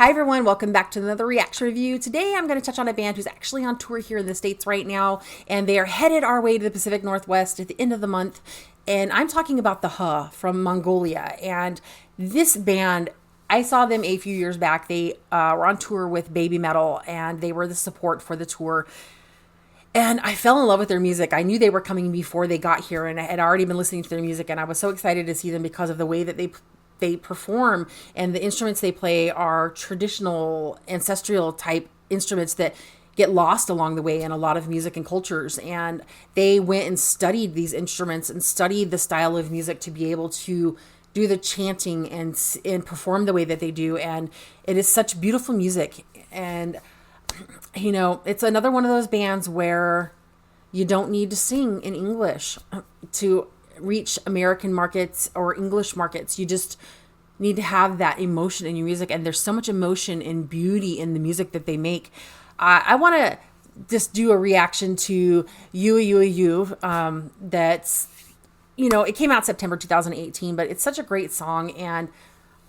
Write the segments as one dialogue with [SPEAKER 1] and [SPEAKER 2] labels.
[SPEAKER 1] Hi everyone, welcome back to another reaction review. Today I'm going to touch on a band who's actually on tour here in the States right now, and they are headed our way to the Pacific Northwest at the end of the month. And I'm talking about the Huh from Mongolia. And this band, I saw them a few years back. They were on tour with Baby Metal, and they were the support for the tour. And I fell in love with their music. I knew they were coming before they got here, and I had already been listening to their music, and I was so excited to see them because of the way that they perform, and the instruments they play are traditional ancestral type instruments that get lost along the way in a lot of music and cultures. And they went and studied these instruments and studied the style of music to be able to do the chanting and perform the way that they do. And it is such beautiful music. And you know, it's another one of those bands where you don't need to sing in English to reach American markets or English markets. You just need to have that emotion in your music, and there's so much emotion and beauty in the music that they make. I want to just do a reaction to Yuve Yuve Yu. That's, you know, it came out September 2018, but it's such a great song, and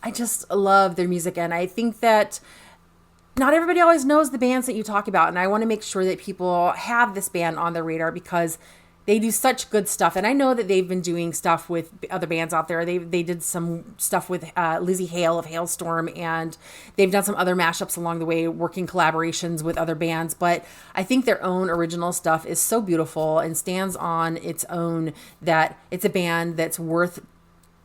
[SPEAKER 1] I just love their music. And I think that not everybody always knows the bands that you talk about, and I want to make sure that people have this band on their radar because they do such good stuff. And I know that they've been doing stuff with other bands out there. They did some stuff with Lizzie Hale of Hailstorm, and they've done some other mashups along the way, working collaborations with other bands. But I think their own original stuff is so beautiful and stands on its own, that it's a band that's worth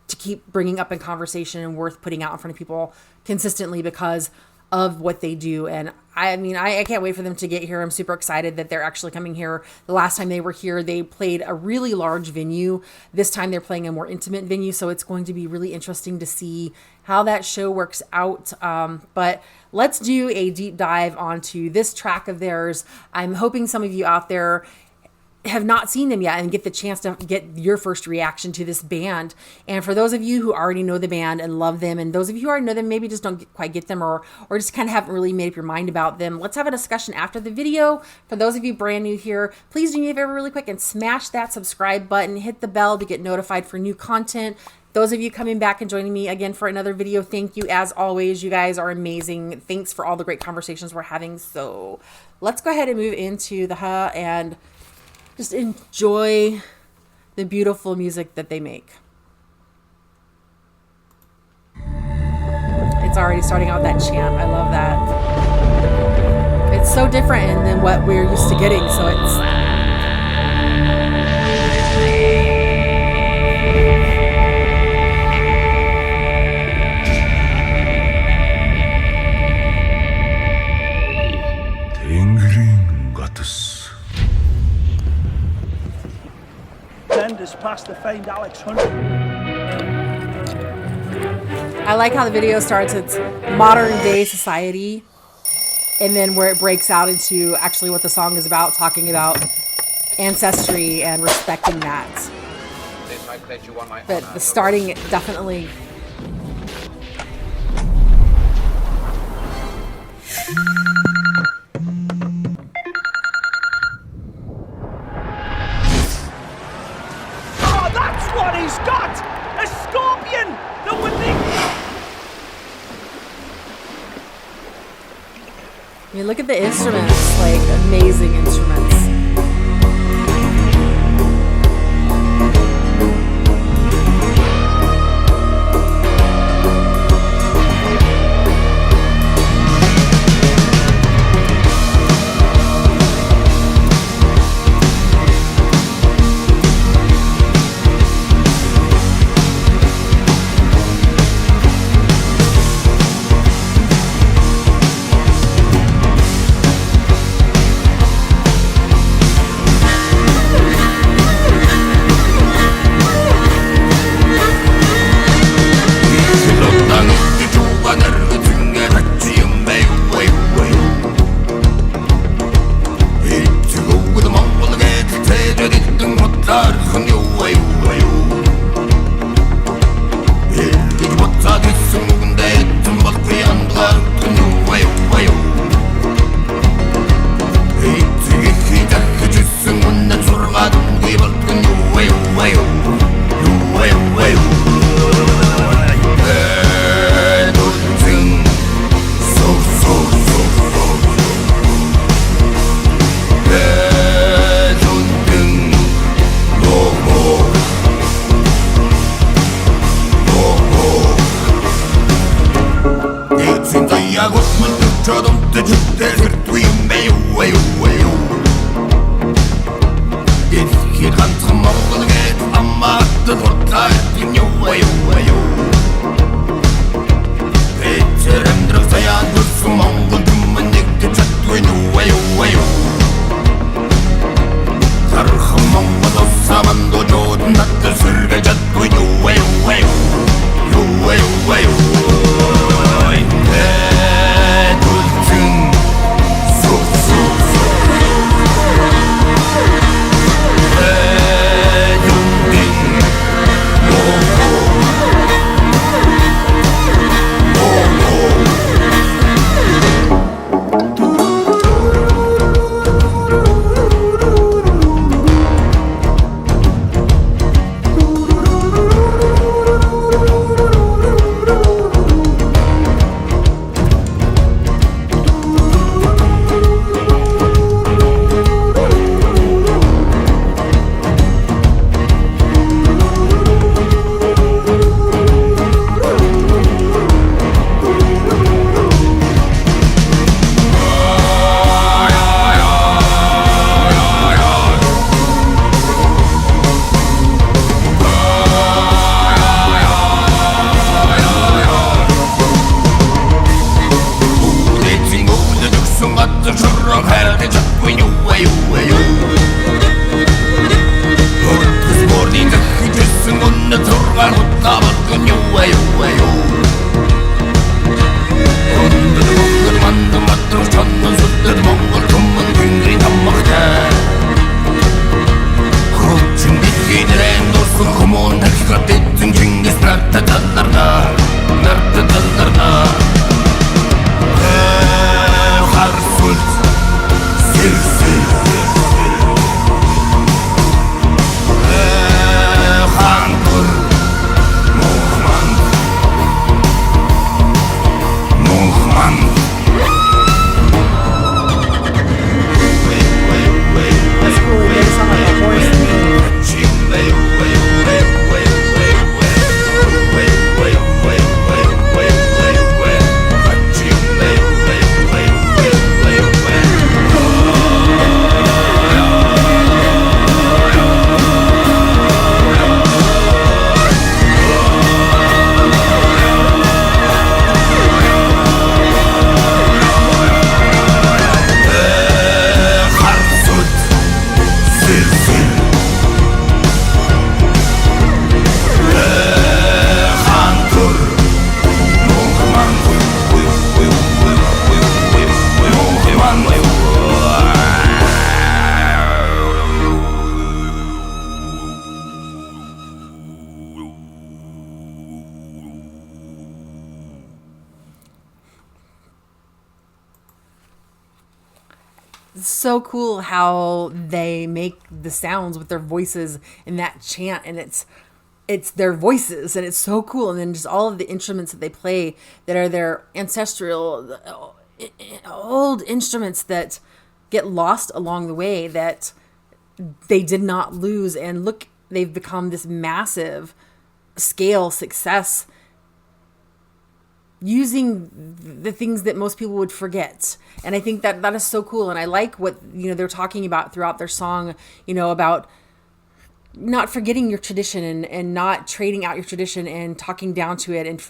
[SPEAKER 1] to keep bringing up in conversation and worth putting out in front of people consistently because of what they do. And I mean, I can't wait for them to get here. I'm super excited that they're actually coming here. The last time they were here, they played a really large venue. This time they're playing a more intimate venue, so it's going to be really interesting to see how that show works out. But let's do a deep dive onto this track of theirs. I'm hoping some of you out there have not seen them yet and get the chance to get your first reaction to this band. And for those of you who already know the band and love them, and those of you who already know them, maybe just don't quite get them, or just kind of haven't really made up your mind about them, let's have a discussion after the video. For those of you brand new here, please do me a favor really quick and smash that subscribe button, hit the bell to get notified for new content. Those of you coming back and joining me again for another video, thank you as always. You guys are amazing. Thanks for all the great conversations we're having. So let's go ahead and move into the Huh and just enjoy the beautiful music that they make. It's already starting out that chant. I love that. It's so different than what we're used to getting, so it's...
[SPEAKER 2] Past the famed Alex Hunt.
[SPEAKER 1] I like how the video starts. It's modern day society, and then where it breaks out into actually what the song is about, talking about ancestry and respecting that. But the starting definitely...
[SPEAKER 2] What he's got! A scorpion! The winning!
[SPEAKER 1] I mean, look at the instruments, like amazing instruments. So cool how they make the sounds with their voices in that chant, and it's their voices, and it's so cool. And then just all of the instruments that they play that are their ancestral old instruments that get lost along the way, that they did not lose. And look, they've become this massive scale success using the things that most people would forget. And I think that is so cool. And I like what, they're talking about throughout their song, about not forgetting your tradition and not trading out your tradition and talking down to it, and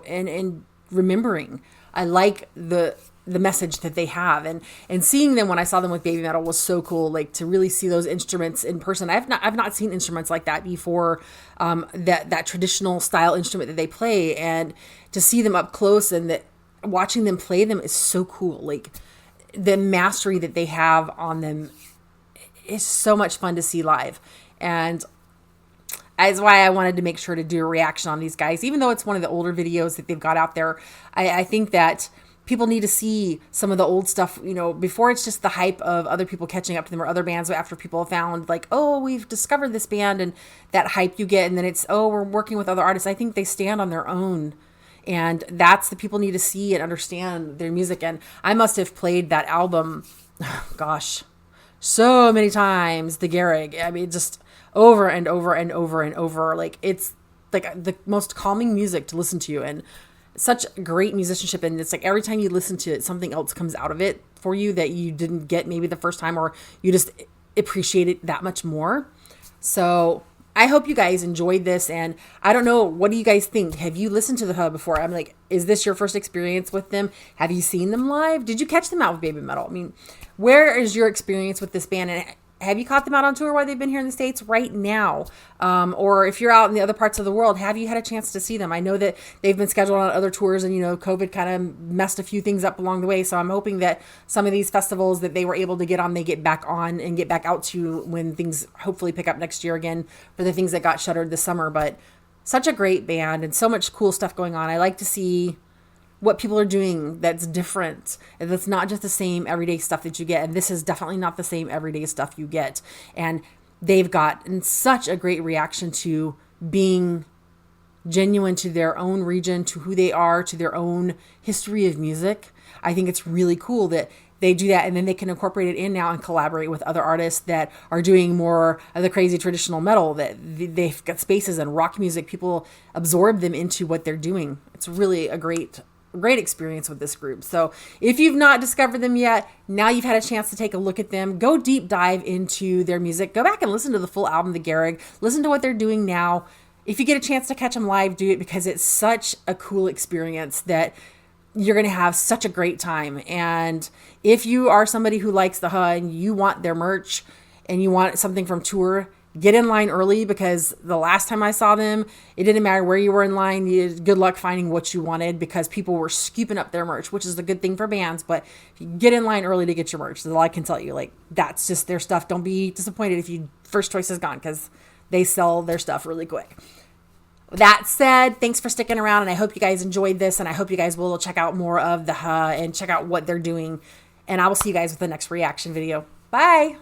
[SPEAKER 1] and remembering. I like the message that they have, and seeing them when I saw them with Baby Metal was so cool. Like, to really see those instruments in person. I've not seen instruments like that before. That traditional style instrument that they play, and to see them up close and that watching them play them is so cool. Like, the mastery that they have on them is so much fun to see live. And that's why I wanted to make sure to do a reaction on these guys, even though it's one of the older videos that they've got out there. I think that people need to see some of the old stuff, before it's just the hype of other people catching up to them or other bands, after people have found, like, oh, we've discovered this band, and that hype you get, and then it's, oh, we're working with other artists. I think they stand on their own, and that's the people need to see and understand their music. And I must have played that album, gosh, so many times, the Gehrig. I mean, just over and over and over and over. Like, it's like the most calming music to listen to. And such great musicianship, and it's like every time you listen to it, something else comes out of it for you that you didn't get maybe the first time, or you just appreciate it that much more. So I hope you guys enjoyed this, and I don't know, what do you guys think? Have you listened to the Huh before? I'm like, is this your first experience with them? Have you seen them live? Did you catch them out with Baby Metal? I mean, where is your experience with this band, and have you caught them out on tour while they've been here in the States right now? Or if you're out in the other parts of the world, have you had a chance to see them? I know that they've been scheduled on other tours, and, COVID kind of messed a few things up along the way. So I'm hoping that some of these festivals that they were able to get on, they get back on and get back out to when things hopefully pick up next year again for the things that got shuttered this summer. But such a great band and so much cool stuff going on. I like to see what people are doing that's different, and that's not just the same everyday stuff that you get. And this is definitely not the same everyday stuff you get. And they've gotten such a great reaction to being genuine to their own region, to who they are, to their own history of music. I think it's really cool that they do that, and then they can incorporate it in now and collaborate with other artists that are doing more of the crazy traditional metal, that they've got spaces and rock music. People absorb them into what they're doing. It's really a great experience with this group. So if you've not discovered them yet, now you've had a chance to take a look at them. Go deep dive into their music. Go back and listen to the full album, The Garrig. Listen to what they're doing now. If you get a chance to catch them live, do it, because it's such a cool experience that you're going to have such a great time. And if you are somebody who likes the Huh and you want their merch and you want something from tour, get in line early, because the last time I saw them, it didn't matter where you were in line. You had good luck finding what you wanted, because people were scooping up their merch, which is a good thing for bands. But if you get in line early to get your merch, that's all I can tell you. Like, that's just their stuff. Don't be disappointed if your first choice is gone, because they sell their stuff really quick. That said, thanks for sticking around, and I hope you guys enjoyed this, and I hope you guys will check out more of the Huh and check out what they're doing. And I will see you guys with the next reaction video. Bye!